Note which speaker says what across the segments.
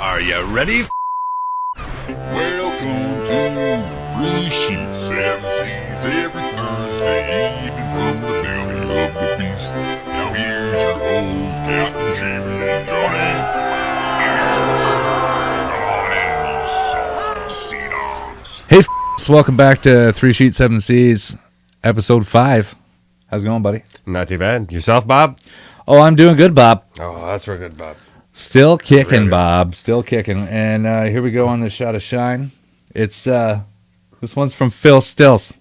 Speaker 1: Are you ready?
Speaker 2: Welcome to Three Sheets, Seven Seas, every Thursday evening from the belly of the beast. Now here's your host, Captain Jimmy and Johnny. Come on in, you salty sea dogs.
Speaker 3: Hey, welcome back to Three Sheets, Seven Seas, episode 5. How's it going, buddy?
Speaker 4: Not too bad. Yourself, Bob?
Speaker 3: Oh, I'm doing good, Bob.
Speaker 4: Oh, that's real good, Bob.
Speaker 3: Still kicking,
Speaker 4: Really?
Speaker 3: Bob. Still kicking. And here we go on the shot of shine. It's this one's from Phil Stills.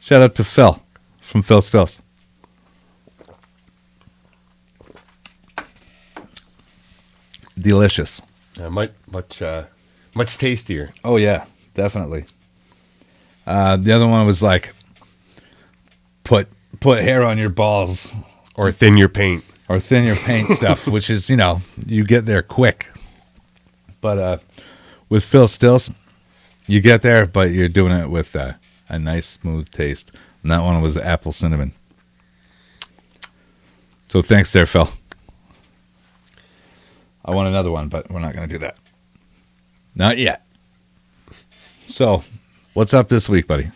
Speaker 3: Shout out to Phil from Phil Stills. Delicious.
Speaker 4: Much tastier.
Speaker 3: Oh yeah, definitely. The other one was like put hair on your balls
Speaker 4: Or thin your paint.
Speaker 3: or thin your paint stuff, which is, you get there quick. But with Phil Stills, you get there, but you're doing it with a nice, smooth taste. And that one was apple cinnamon. So thanks there, Phil. I want another one, but we're not going to do that. Not yet. So, what's up this week, buddy?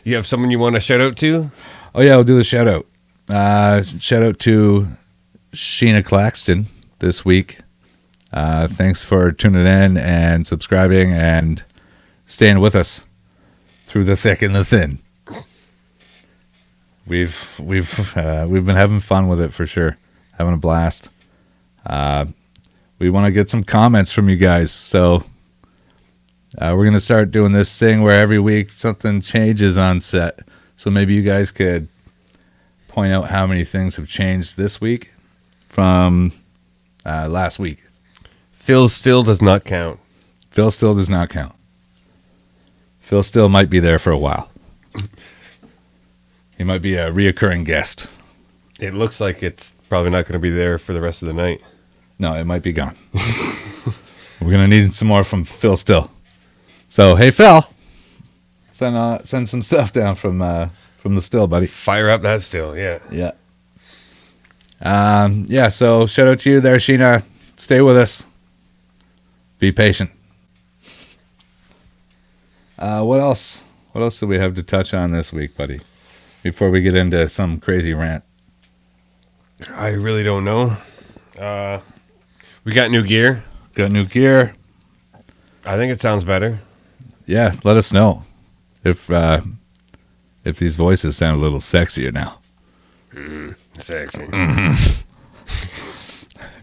Speaker 4: You have someone you want to shout out to?
Speaker 3: Oh, yeah, we'll do the shout out. Shout out to Sheena Claxton this week. Thanks for tuning in and subscribing and staying with us through the thick and the thin. We've been having fun with it for sure, having a blast. We want to get some comments from you guys, so we're gonna start doing this thing where every week something changes on set. So maybe you guys could point out how many things have changed this week from last week.
Speaker 4: Phil still does not count.
Speaker 3: Phil still does not count. Phil still might be there for a while. He might be a reoccurring guest.
Speaker 4: It looks like it's probably not going to be there for the rest of the night.
Speaker 3: No, it might be gone. We're going to need some more from Phil still. So, hey, Phil, send some stuff down from the still, buddy.
Speaker 4: Fire up that still, yeah.
Speaker 3: Yeah. Yeah, so shout out to you there, Sheena. Stay with us. Be patient. What else? What else do we have to touch on this week, buddy? Before we get into some crazy rant.
Speaker 4: I really don't know. We got new gear.
Speaker 3: Got new gear.
Speaker 4: I think it sounds better.
Speaker 3: Yeah, let us know if these voices sound a little sexier now.
Speaker 4: Sexy.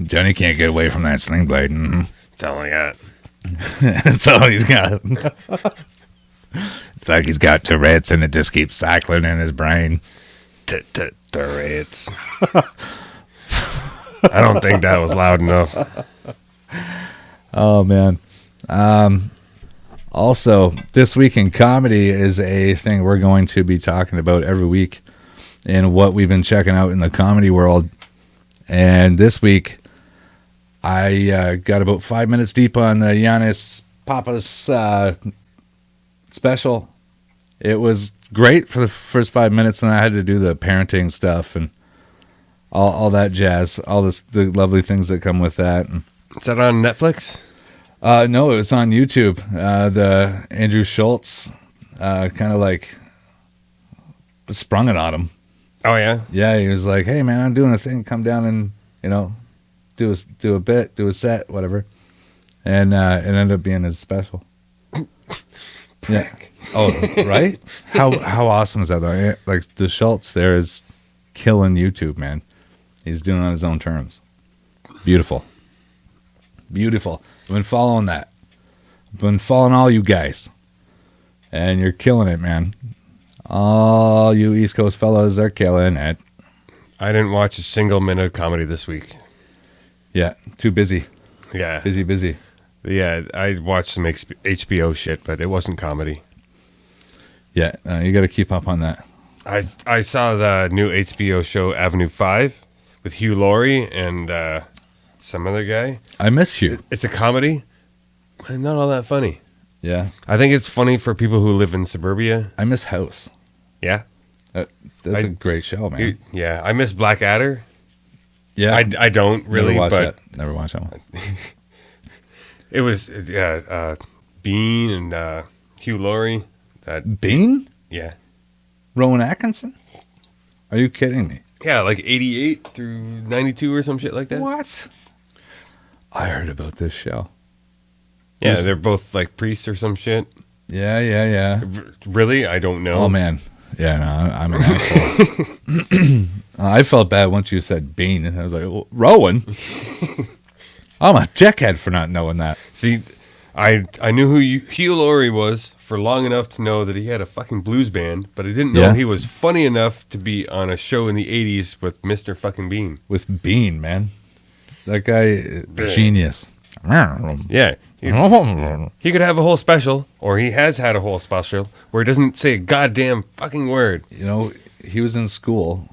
Speaker 3: Johnny can't get away from that sling blade. Mm-hmm.
Speaker 4: That's all I got.
Speaker 3: That's all he's got. It's like he's got Tourette's and it just keeps cycling in his brain.
Speaker 4: Tourette's. I don't think that was loud enough.
Speaker 3: Oh, man. Also, This Week in Comedy is a thing we're going to be talking about every week and what we've been checking out in the comedy world. And this week, I got about 5 minutes deep on the Giannis Papas special. It was great for the first 5 minutes, and I had to do the parenting stuff and all that jazz, the lovely things that come with that. And,
Speaker 4: Is that on Netflix?
Speaker 3: no, it was on YouTube. The Andrew Schultz kind of like sprung it on him.
Speaker 4: Oh, yeah?
Speaker 3: Yeah, he was like, "Hey, man, I'm doing a thing. Come down and do a bit, do a set, whatever." And it ended up being his special. Yeah. Oh, right? How awesome is that though? Yeah, like the Schultz there is killing YouTube, man. He's doing it on his own terms. Beautiful. Beautiful. I've been following that. I've been following all you guys. And you're killing it, man. All you East Coast fellas are killing it.
Speaker 4: I didn't watch a single minute of comedy this week.
Speaker 3: Yeah, too busy.
Speaker 4: Yeah.
Speaker 3: Busy.
Speaker 4: Yeah, I watched some HBO shit, but it wasn't comedy.
Speaker 3: Yeah, you got to keep up on that.
Speaker 4: I saw the new HBO show Avenue 5 with Hugh Laurie and some other guy.
Speaker 3: I miss you.
Speaker 4: It's a comedy, but not all that funny.
Speaker 3: Yeah.
Speaker 4: I think it's funny for people who live in suburbia.
Speaker 3: I miss House.
Speaker 4: Yeah?
Speaker 3: That's a great show, man.
Speaker 4: Yeah, I miss Blackadder.
Speaker 3: Yeah,
Speaker 4: I don't really,
Speaker 3: never watched
Speaker 4: but
Speaker 3: that. Never watched that one.
Speaker 4: it was Bean and Hugh Laurie. That
Speaker 3: Bean?
Speaker 4: yeah.
Speaker 3: Rowan Atkinson? Are you kidding me?
Speaker 4: Yeah, like 88 through 92 or some shit like that.
Speaker 3: What? I heard about this show.
Speaker 4: Yeah, they're both like priests or some shit.
Speaker 3: Yeah.
Speaker 4: Really? I don't know.
Speaker 3: Oh, man. Yeah, no, I'm an asshole. I felt bad once you said Bean. I was like, well, Rowan? I'm a dickhead for not knowing that.
Speaker 4: See, I knew who Hugh Laurie was for long enough to know that he had a fucking blues band, but I didn't know
Speaker 3: Yeah.
Speaker 4: he was funny enough to be on a show in the 80s with Mr. fucking Bean.
Speaker 3: With Bean, man. That guy, genius.
Speaker 4: Yeah. He could have a whole special, or he has had a whole special, where he doesn't say a goddamn fucking word.
Speaker 3: You know, he was in school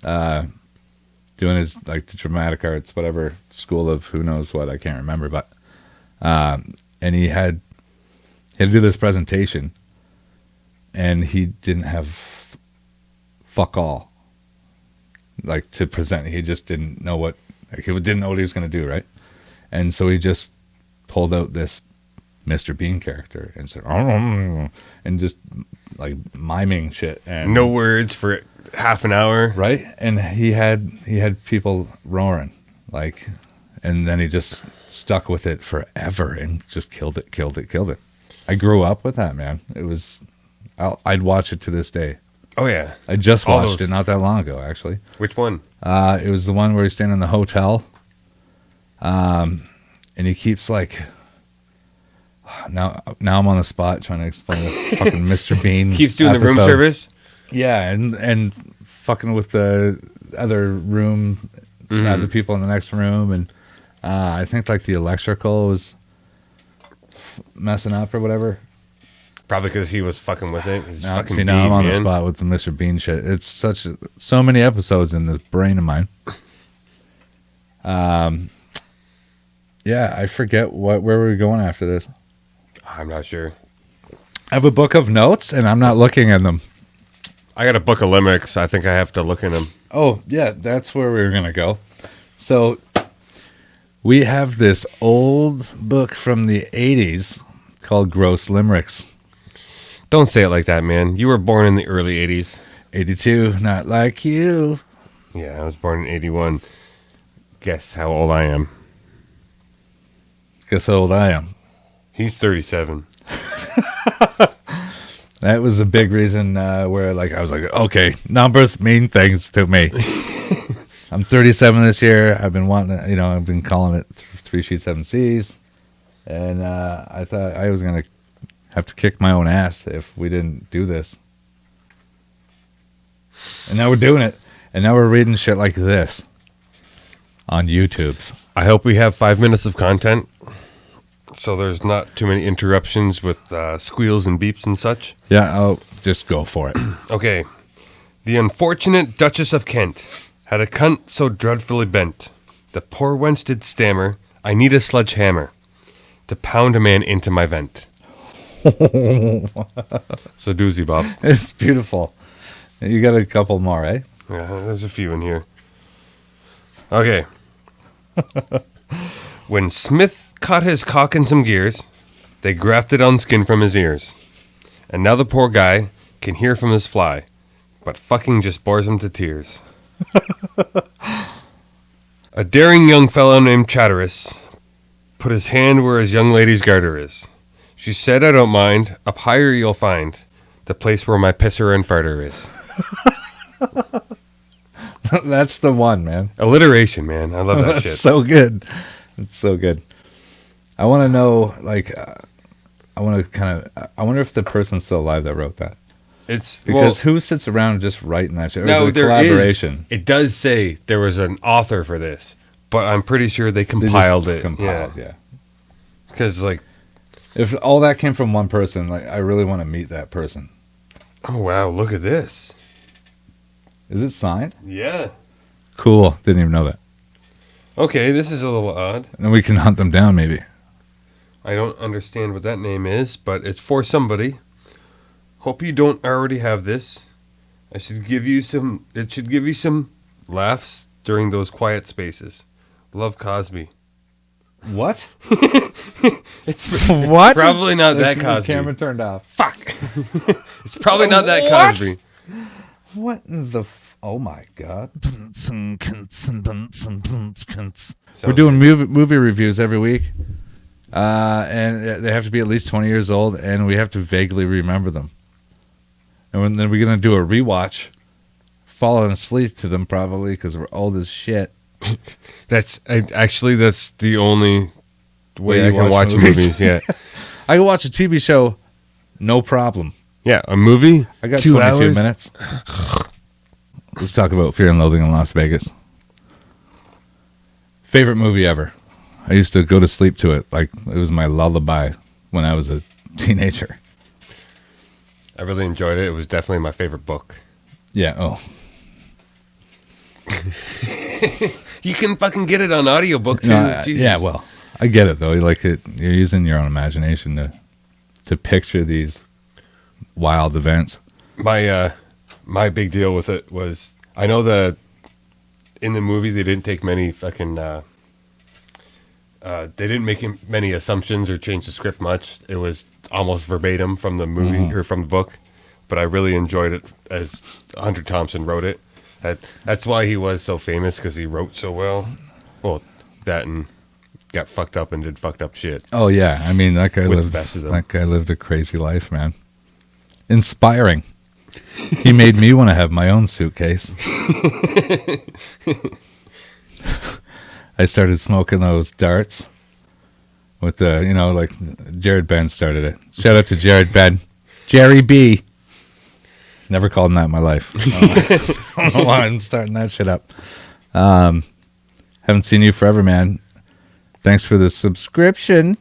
Speaker 3: doing his, like, the dramatic arts, whatever, school of who knows what, I can't remember, but, and he had to do this presentation, and he didn't have fuck all, like, to present. He just didn't know what, like, he didn't know what he was going to do, right? And so he just pulled out this Mr. Bean character and said, and just like miming shit and
Speaker 4: No words for half an hour.
Speaker 3: right. And he had people roaring like, and then he just stuck with it forever and just killed it. I grew up with that, man. It was, I'd watch it to this day.
Speaker 4: Oh, yeah.
Speaker 3: I just
Speaker 4: All
Speaker 3: watched
Speaker 4: those-
Speaker 3: it not that long ago, actually.
Speaker 4: Which one?
Speaker 3: It was the one where he's staying in the hotel. And he keeps like, now I'm on the spot trying to explain the fucking Mr. Bean.
Speaker 4: Keeps doing the room
Speaker 3: episode.
Speaker 4: service?
Speaker 3: Yeah, and fucking with the other room, the people in the next room, and I think like the electrical was messing up or whatever.
Speaker 4: Probably because he was fucking with it. He's
Speaker 3: Now,
Speaker 4: fucking
Speaker 3: see, now
Speaker 4: Bean,
Speaker 3: I'm on the
Speaker 4: man.
Speaker 3: spot with the Mr. Bean shit. It's so many episodes in this brain of mine. Yeah, I forget where were we going after this.
Speaker 4: I'm not sure.
Speaker 3: I have a book of notes, and I'm not looking at them.
Speaker 4: I got a book of limericks. I think I have to look in them.
Speaker 3: Oh, yeah, that's where we were going to go. So, we have this old book from the 80s called Gross Limericks.
Speaker 4: Don't say it like that, man. You were born in the early 80s.
Speaker 3: 82, not like you.
Speaker 4: Yeah, I was born in 81. Guess how old I am.
Speaker 3: Guess how old I am.
Speaker 4: He's 37.
Speaker 3: That was a big reason where like I was like, okay, numbers mean things to me. I'm 37 this year. I've been wanting to, I've been calling it 3 sheets, 7 C's. And I thought I was going to have to kick my own ass if we didn't do this. And now we're doing it. And now we're reading shit like this on YouTube's.
Speaker 4: I hope we have 5 minutes of content, so there's not too many interruptions with squeals and beeps and such.
Speaker 3: Yeah, I'll just go for it.
Speaker 4: Okay. The unfortunate Duchess of Kent had a cunt so dreadfully bent. The poor wench did stammer, I need a sledgehammer to pound a man into my vent. So doozy, Bob.
Speaker 3: It's beautiful. You got a couple more, eh?
Speaker 4: Yeah, there's a few in here. Okay. When Smith caught his cock in some gears, they grafted on skin from his ears. And now the poor guy can hear from his fly, but fucking just bores him to tears. A daring young fellow named Chatteris put his hand where his young lady's garter is. She said, I don't mind, up higher you'll find the place where my pisser and farter is.
Speaker 3: That's the one, man.
Speaker 4: Alliteration, man. I love that
Speaker 3: That's
Speaker 4: shit.
Speaker 3: so good. It's so good. I want to know, like, I wonder if the person's still alive that wrote that.
Speaker 4: It's
Speaker 3: Because who sits around just writing that shit? Or
Speaker 4: no,
Speaker 3: is it a
Speaker 4: there
Speaker 3: collaboration?
Speaker 4: is. It does say there was an author for this, but I'm pretty sure they
Speaker 3: They just
Speaker 4: compiled it.
Speaker 3: Compiled, yeah.
Speaker 4: Because, like,
Speaker 3: If all that came from one person, like, I really want to meet that person.
Speaker 4: oh, wow, look at this.
Speaker 3: Is it signed?
Speaker 4: Yeah.
Speaker 3: Cool. Didn't even know that.
Speaker 4: Okay, this is a little odd.
Speaker 3: And then we can hunt them down, maybe.
Speaker 4: I don't understand what that name is, but it's for somebody. Hope you don't already have this. It should give you some laughs during those quiet spaces. Love Cosby.
Speaker 3: What?
Speaker 4: It's
Speaker 3: What?
Speaker 4: probably not that
Speaker 3: The
Speaker 4: Cosby.
Speaker 3: camera turned off.
Speaker 4: Fuck. It's probably not that
Speaker 3: What?
Speaker 4: Cosby.
Speaker 3: What in the? Oh my god! We're doing movie reviews every week, and they have to be at least 20 years old, and we have to vaguely remember them. And then we're gonna do a rewatch, falling asleep to them probably because we're old as shit.
Speaker 4: That's the only way
Speaker 3: Yeah,
Speaker 4: I can watch movies. Yeah,
Speaker 3: I can watch a TV show, no problem.
Speaker 4: yeah, a movie.
Speaker 3: I got
Speaker 4: 2
Speaker 3: 22
Speaker 4: hours.
Speaker 3: minutes. Let's talk about Fear and Loathing in Las Vegas. Favorite movie ever. I used to go to sleep to it like it was my lullaby when I was a teenager.
Speaker 4: I really enjoyed it. It was definitely my favorite book.
Speaker 3: Yeah. Oh.
Speaker 4: You can fucking get it on audiobook too. Jesus.
Speaker 3: Yeah. Well, I get it though. You're using your own imagination to picture these wild events.
Speaker 4: My big deal with it was I know that in the movie they didn't take many fucking they didn't make many assumptions or change the script much. It was almost verbatim from the movie or from the book, but I really enjoyed it as Hunter Thompson wrote it. That's why he was so famous, because he wrote so well. Well, that and got fucked up and did fucked up shit.
Speaker 3: Oh yeah. I mean, that guy
Speaker 4: With the best of them.
Speaker 3: lived a crazy life, man. Inspiring. He made me want to have my own suitcase. I started smoking those darts with the, like Jared Ben started it. Shout out to Jared Ben. Jerry B. Never called him that in my life. I don't know why I'm starting that shit up. Haven't seen you forever, man. Thanks for the subscription.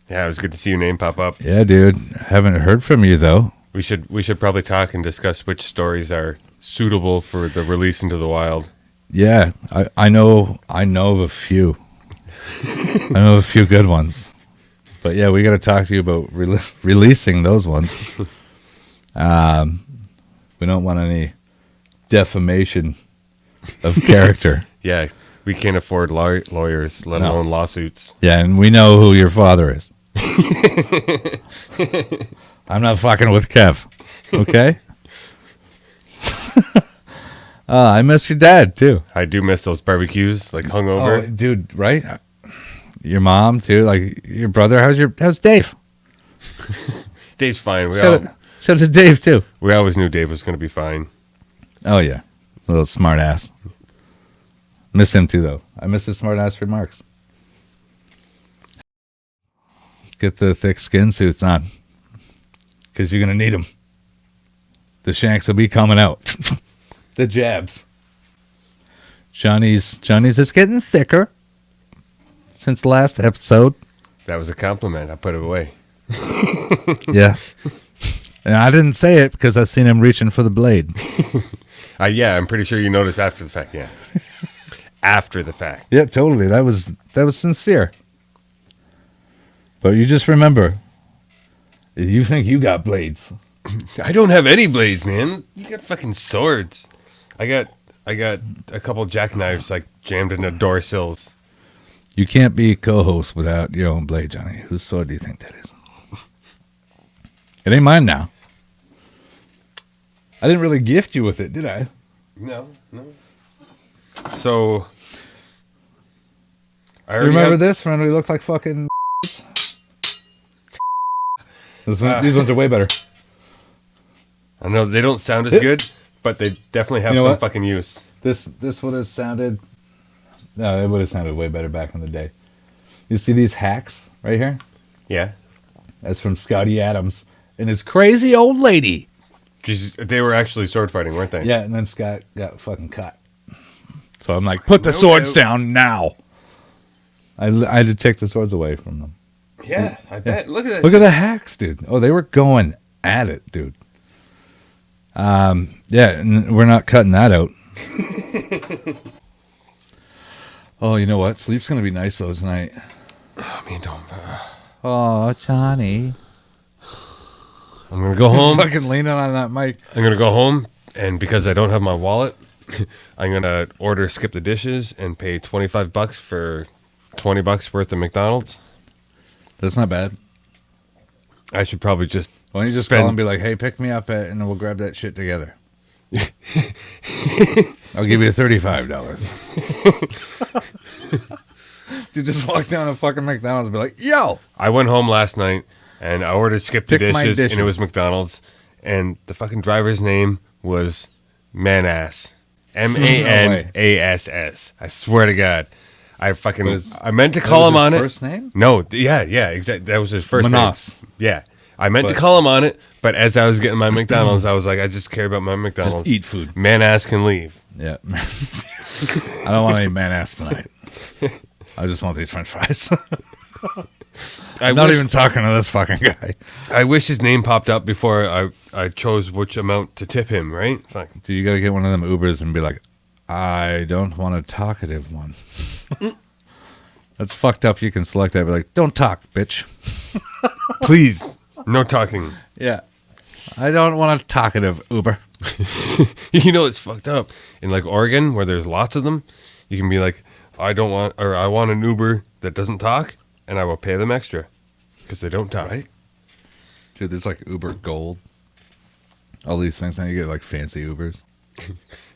Speaker 4: Yeah, it was good to see your name pop up.
Speaker 3: Yeah, dude. Haven't heard from you, though.
Speaker 4: We should probably talk and discuss which stories are suitable for the release into the wild.
Speaker 3: Yeah, I know of a few. I know of a few good ones. But yeah, we got to talk to you about releasing those ones. We don't want any defamation of character.
Speaker 4: Yeah, we can't afford lawyers, let alone lawsuits.
Speaker 3: Yeah, and we know who your father is. I'm not fucking with Kev. Okay? I miss your dad, too.
Speaker 4: I do miss those barbecues, like hungover.
Speaker 3: Oh, dude, right? Your mom, too. Like, your brother. How's Dave?
Speaker 4: Dave's fine.
Speaker 3: Shout out to Dave, too.
Speaker 4: We always knew Dave was going to be fine.
Speaker 3: Oh, yeah. A little smart ass. Miss him, too, though. I miss his smart ass remarks. Get the thick skin suits on. Because you're going to need them. The shanks will be coming out. The jabs. Johnny's is getting thicker since the last episode.
Speaker 4: That was a compliment. I put it away.
Speaker 3: Yeah. And I didn't say it because I seen him reaching for the blade.
Speaker 4: Yeah, I'm pretty sure you noticed after the fact. Yeah. After the fact.
Speaker 3: Yeah, totally. That was sincere. But you just remember, you think you got blades.
Speaker 4: I don't have any blades, man. You got fucking swords. I got a couple jackknives like jammed into door sills.
Speaker 3: You can't be a co-host without your own blade, Johnny. Whose sword do you think that is? It ain't mine now. I didn't really gift you with it, did I?
Speaker 4: No. So, I
Speaker 3: You remember this when we looked like fucking these ones are way better.
Speaker 4: I know they don't sound as good, but they definitely have some fucking use.
Speaker 3: This would have sounded... No, it would have sounded way better back in the day. You see these hacks right here?
Speaker 4: Yeah.
Speaker 3: That's from Scotty Adams and his crazy old lady.
Speaker 4: They were actually sword fighting, weren't they?
Speaker 3: Yeah, and then Scott got fucking cut. So I'm like, put the swords down now. I had to take the swords away from them.
Speaker 4: Yeah, I bet. Look at that.
Speaker 3: Look at the hacks, dude. Oh, they were going at it, dude. Yeah, and we're not cutting that out. Oh, you know what? Sleep's going to be nice, though, tonight.
Speaker 4: I mean, don't.
Speaker 3: Oh, Johnny.
Speaker 4: I'm going to go home.
Speaker 3: Fucking leaning on that mic.
Speaker 4: I'm going to go home, and because I don't have my wallet, I'm gonna order skip the dishes and pay $25 for $20 worth of McDonald's.
Speaker 3: That's not bad.
Speaker 4: I should probably just.
Speaker 3: Why don't you just call and be like, hey, pick me up and we'll grab that shit together. I'll give you $35. Dude, just walk down to fucking McDonald's and be like, yo.
Speaker 4: I went home last night and I ordered skip the
Speaker 3: Pick my
Speaker 4: dishes, and it
Speaker 3: dishes.
Speaker 4: was McDonald's, and the fucking driver's name was Manass. Manass. I swear to God. I meant to call him on it.
Speaker 3: First name?
Speaker 4: No, yeah, exactly. That was his first
Speaker 3: Manass.
Speaker 4: name. Yeah. I meant to call him on it, but as I was getting my McDonald's, I was like, I just care about my McDonald's.
Speaker 3: Just eat food.
Speaker 4: Manass can leave.
Speaker 3: Yeah. I don't want any man ass tonight. I just want these french fries. I'm not even talking to this fucking guy.
Speaker 4: I wish his name popped up before I chose which amount to tip him, right? Fuck.
Speaker 3: Dude, you got to get one of them Ubers and be like, I don't want a talkative one. That's fucked up. You can select that. Be like, don't talk, bitch.
Speaker 4: Please. No talking.
Speaker 3: Yeah. I don't want a talkative Uber.
Speaker 4: You know it's fucked up. In like Oregon, where there's lots of them, you can be like, I want an Uber that doesn't talk, and I will pay them extra because they don't talk.
Speaker 3: Right? Dude, there's like Uber Gold. All these things. Now you get like fancy Ubers.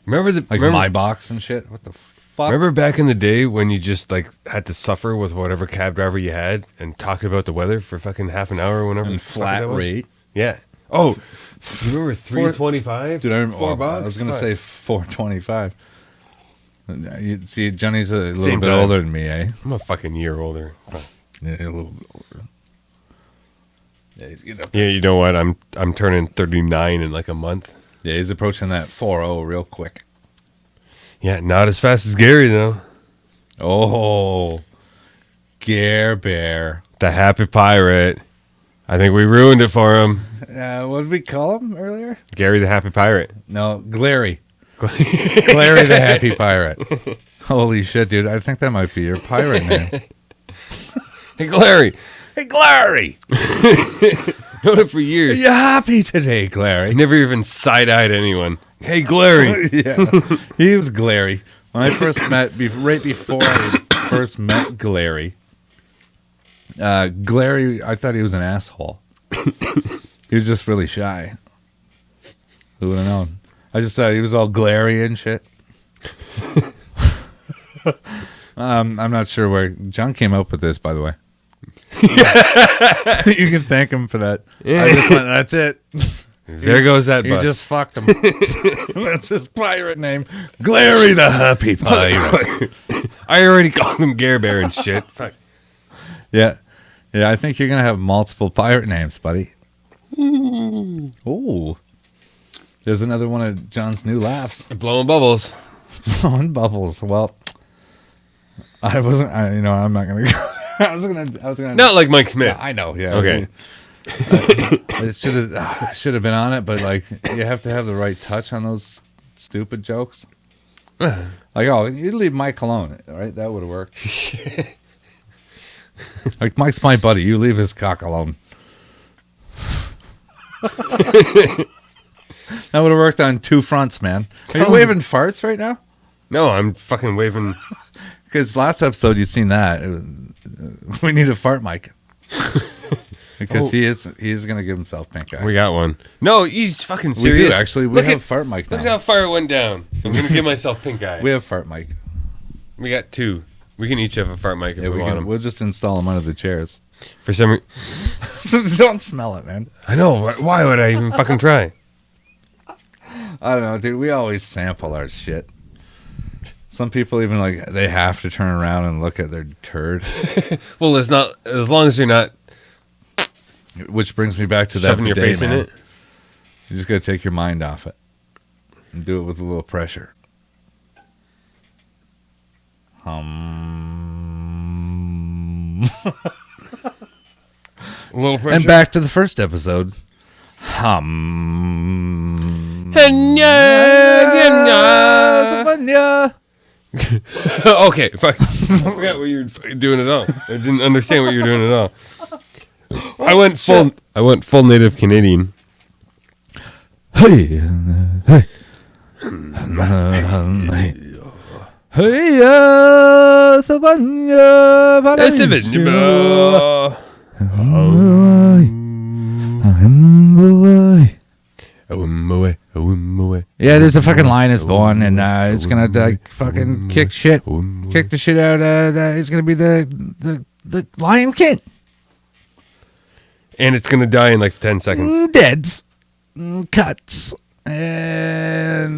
Speaker 4: Remember
Speaker 3: My Box and shit? What the fuck?
Speaker 4: Remember back in the day when you just like had to suffer with whatever cab driver you had and talk about the weather for fucking half an hour or whenever
Speaker 3: And
Speaker 4: the fuck
Speaker 3: flat
Speaker 4: that was?
Speaker 3: rate.
Speaker 4: Yeah. Oh, you remember $3.25?
Speaker 3: Dude, I remember.
Speaker 4: $4?
Speaker 3: I was gonna say $4.25. You see, Johnny's a little
Speaker 4: Same
Speaker 3: bit
Speaker 4: time.
Speaker 3: older than me, eh?
Speaker 4: I'm a fucking year older.
Speaker 3: Yeah, a little bit older. Yeah, he's getting up.
Speaker 4: Yeah, you know what? I'm turning 39 in like a month.
Speaker 3: Yeah, he's approaching that 4-0 real quick.
Speaker 4: Yeah, not as fast as Gary though.
Speaker 3: Oh, Gare Bear.
Speaker 4: The happy pirate. I think we ruined it for him.
Speaker 3: What did we call him earlier?
Speaker 4: Gary the happy pirate.
Speaker 3: No, Glary. Glary the Happy Pirate. Holy shit, dude. I think that might be your pirate name.
Speaker 4: Hey, Glary.
Speaker 3: Hey, Glary.
Speaker 4: Known it for years.
Speaker 3: Are you happy today,
Speaker 4: I
Speaker 3: Glary?
Speaker 4: never even side-eyed anyone. Hey, Glary.
Speaker 3: Yeah, he was Glary. When I first met, right before I first met Glary, Glary, I thought he was an asshole. He was just really shy. Who would have known? I just thought he was all glary and shit. I'm not sure where John came up with this, by the way. You can thank him for that. I just went, that's it.
Speaker 4: There goes that
Speaker 3: You
Speaker 4: bus.
Speaker 3: just fucked him. That's his pirate name. Glary the Happy Pirate.
Speaker 4: I already called him Gare Bear and shit. Fuck.
Speaker 3: Yeah. Yeah, I think you're going to have multiple pirate names, buddy. Ooh. There's another one of John's new laughs.
Speaker 4: Blowing bubbles.
Speaker 3: On bubbles. Well, I'm not going to I was going to
Speaker 4: Not like Mike Smith.
Speaker 3: I know, yeah.
Speaker 4: Okay.
Speaker 3: It should have been on it, but like you have to have the right touch on those stupid jokes. Like, oh, you leave Mike alone, right? That would have worked. Like, Mike's my buddy. You leave his cock alone. That would have worked on two fronts, man. Are you waving farts right now?
Speaker 4: No, I'm fucking waving.
Speaker 3: Because last episode you seen that. We need a fart mic. Because he is going to give himself pink eye.
Speaker 4: We got one. No, you fucking
Speaker 3: We
Speaker 4: serious?
Speaker 3: do, actually. We have fart mic now.
Speaker 4: Look how far it went down. I'm going to give myself pink eye.
Speaker 3: We have fart mic.
Speaker 4: We got two. We can each have a fart mic if
Speaker 3: Yeah,
Speaker 4: we want them.
Speaker 3: we'll just install them under the chairs.
Speaker 4: For some reason.
Speaker 3: Don't smell it, man.
Speaker 4: I know. Why would I even fucking try?
Speaker 3: I don't know, dude. We always sample our shit. Some people even like they have to turn around and look at their turd.
Speaker 4: Well, it's not as long as you're not
Speaker 3: Which brings me back to that
Speaker 4: shoving your
Speaker 3: bidet,
Speaker 4: face
Speaker 3: man.
Speaker 4: in it.
Speaker 3: You just gotta take your mind off it and do it with a little pressure.
Speaker 4: A little pressure.
Speaker 3: And back to the first episode.
Speaker 4: Okay, fuck. I forgot what you were fucking doing at all. I didn't understand what you were doing at all. I went full native Canadian.
Speaker 3: Hey, hey, Yeah, there's a fucking lioness born, and it's gonna like fucking kick the shit out. He's gonna be the Lion King.
Speaker 4: And it's gonna die in like 10 seconds.
Speaker 3: Deads, cuts, and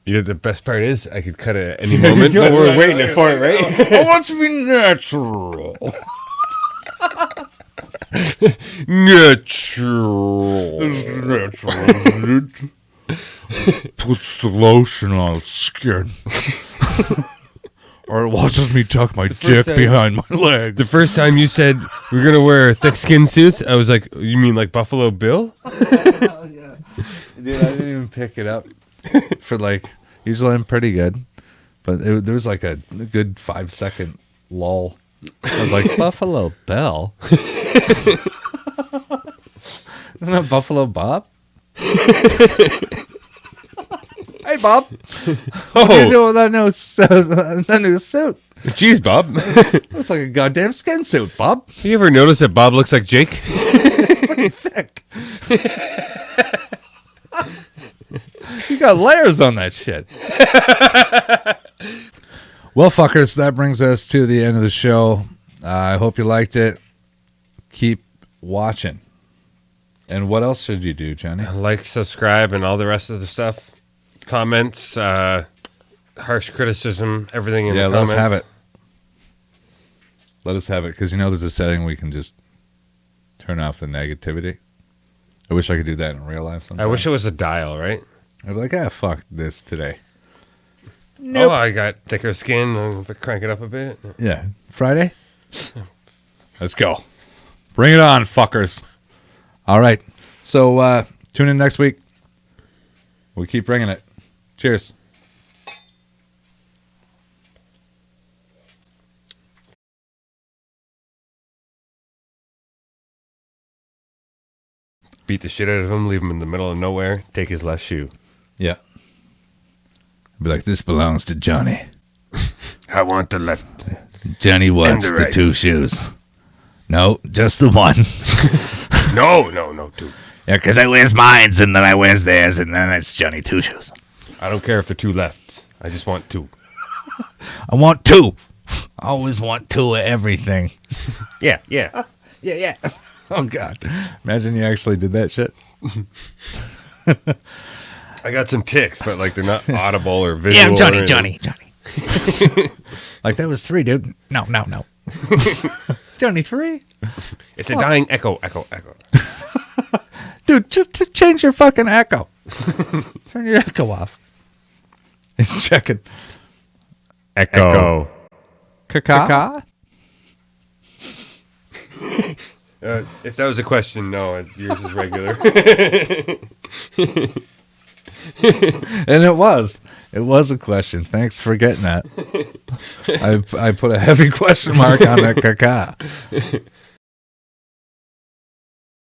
Speaker 4: You know, the best part is I could cut it at any moment, but we're waiting for it, right?
Speaker 3: I want to be natural.
Speaker 4: Natural.
Speaker 3: Puts the lotion on its skin. Or it watches me tuck my dick behind my legs.
Speaker 4: The first time you said we're going to wear thick skin suits, I was like, you mean like Buffalo Bill?
Speaker 3: Yeah. Dude, I didn't even pick it up for like, usually I'm pretty good, but there was like a good 5-second lull. I was like, Buffalo Bell? Isn't that Buffalo Bob? Hey, Bob. What are you doing with that new suit?
Speaker 4: Jeez, Bob.
Speaker 3: Looks like a goddamn skin suit, Bob.
Speaker 4: You ever notice that Bob looks like Jake?
Speaker 3: Pretty thick. You got layers on that shit. Well, fuckers, that brings us to the end of the show. I hope you liked it. Keep watching. And what else should you do, Johnny?
Speaker 4: Like, subscribe, and all the rest of the stuff. Comments, harsh criticism, everything in the comments.
Speaker 3: Let us have it. Let us have it, because you know there's a setting we can just turn off the negativity. I wish I could do that in real life sometime.
Speaker 4: I wish it was a dial, right?
Speaker 3: I'd be like, fuck this today.
Speaker 4: Nope. Oh, I got thicker skin. I'll crank it up a bit.
Speaker 3: Yeah. Friday? Let's go. Bring it on, fuckers. All right. So tune in next week. We'll keep bringing it. Cheers.
Speaker 4: Beat the shit out of him, leave him in the middle of nowhere, take his left shoe.
Speaker 3: Yeah. Be like, this belongs to Johnny.
Speaker 4: I want the left.
Speaker 3: Johnny wants the 2 shoes. No, just the 1.
Speaker 4: No, 2.
Speaker 3: Yeah, because I wears mines, and then I wears theirs, and then it's Johnny 2 shoes.
Speaker 4: I don't care if they're 2 left. I just want 2.
Speaker 3: I want 2. I always want 2 of everything.
Speaker 4: Yeah.
Speaker 3: Yeah. Oh, God. Imagine you actually did that shit.
Speaker 4: I got some ticks, but like they're not audible or visual.
Speaker 3: Yeah, I'm Johnny. Like, that was 3, dude. No. Johnny 3?
Speaker 4: It's a dying echo.
Speaker 3: Dude, just change your fucking echo. Turn your echo off. Check it.
Speaker 4: Echo.
Speaker 3: Caca?
Speaker 4: If that was a question, no. Yours is regular.
Speaker 3: And it was. It was a question. Thanks for getting that. I put a heavy question mark on that caca.